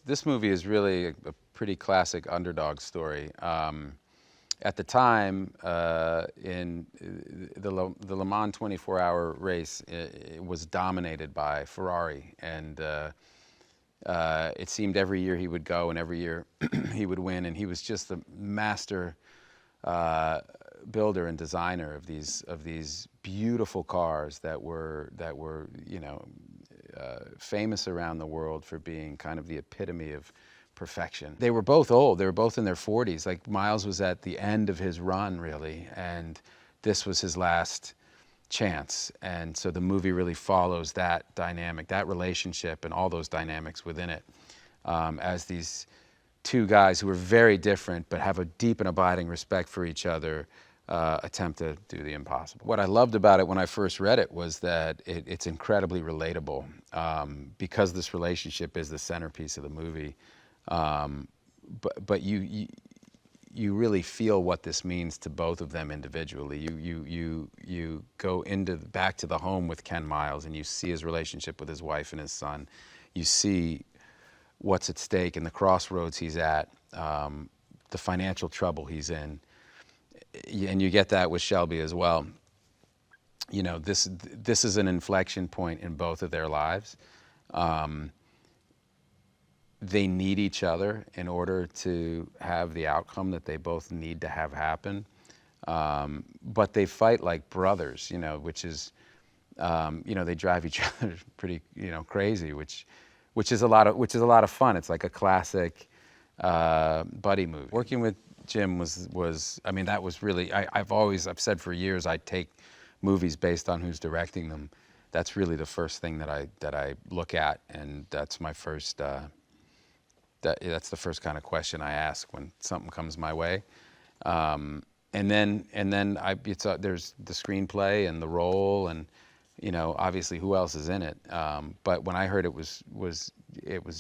this movie is really a pretty classic underdog story. At the time, in the Le Mans 24-hour race, it was dominated by Ferrari, and it seemed every year he would go and every year he would win, and he was just the master builder and designer of these beautiful cars that were famous around the world for being kind of the epitome of perfection. They were both old. They were both in their 40s. Like, Miles was at the end of his run, really, and this was his last chance. And so the movie really follows that dynamic, that relationship, and all those dynamics within it, as these two guys who are very different but have a deep and abiding respect for each other attempt to do the impossible. What I loved about it when I first read it was that it's incredibly relatable, because this relationship is the centerpiece of the movie. But you really feel what this means to both of them individually. You go back to the home with Ken Miles, and you see his relationship with his wife and his son. You see what's at stake and the crossroads he's at, the financial trouble he's in, and you get that with Shelby as well. You know, this is an inflection point in both of their lives. They need each other in order to have the outcome that they both need to have happen. But they fight like brothers, you know, which is, they drive each other pretty, crazy, which is a lot of fun. It's like a classic buddy movie. Working with Jim was I mean, that was really, I've said for years, I take movies based on who's directing them. That's really the first thing that I look at, and that's my first. That's the first kind of question I ask when something comes my way, and then there's the screenplay and the role, and obviously who else is in it. But when I heard it was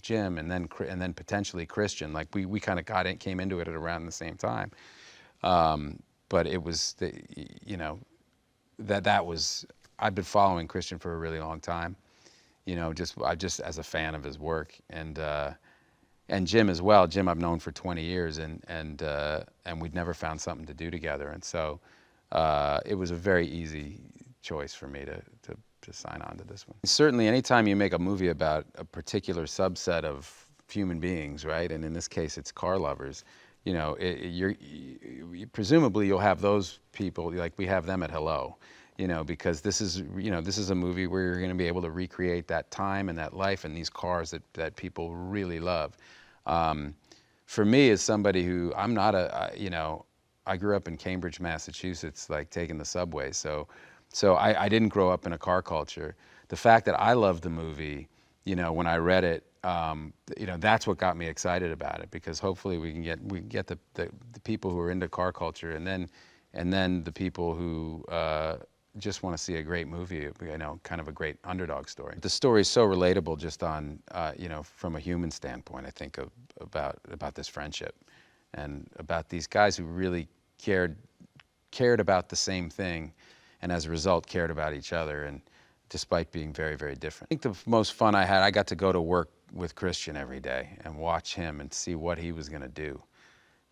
Jim, and then potentially Christian, like we kind of came into it at around the same time. But it was that was, I've been following Christian for a really long time, just as a fan of his work, and Jim as well. Jim I've known for 20 years, and we'd never found something to do together, and so it was a very easy choice for me to sign on to this one. Certainly, anytime you make a movie about a particular subset of human beings, right, and in this case it's car lovers, presumably you'll have those people, like we have them at Hello, because this is a movie where you're going to be able to recreate that time and that life and these cars that people really love. For me, as somebody who, I'm not I grew up in Cambridge, Massachusetts, like taking the subway, so I didn't grow up in a car culture. The fact that I loved the movie, when I read it, that's what got me excited about it, because hopefully we can get the people who are into car culture, and then the people who just want to see a great movie, kind of a great underdog story. The story is so relatable, just on, from a human standpoint, I think, about this friendship, and about these guys who really cared about the same thing, and as a result cared about each other, and despite being very, very different. I think the most fun I had, I got to go to work with Christian every day and watch him and see what he was going to do.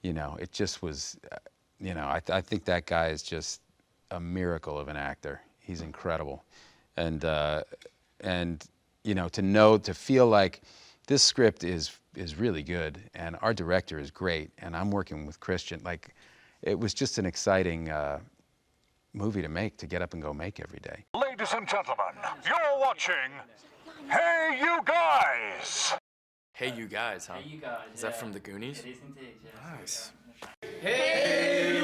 It just was, I think that guy is just a miracle of an actor. He's incredible. And to feel like this script is really good, and our director is great, and I'm working with Christian, like, it was just an exciting movie to get up and go make every day. Ladies and gentlemen, you're watching Hey You Guys! Hey You Guys, huh? Hey You Guys. Is that from the Goonies? It is indeed, yes. Nice. Hey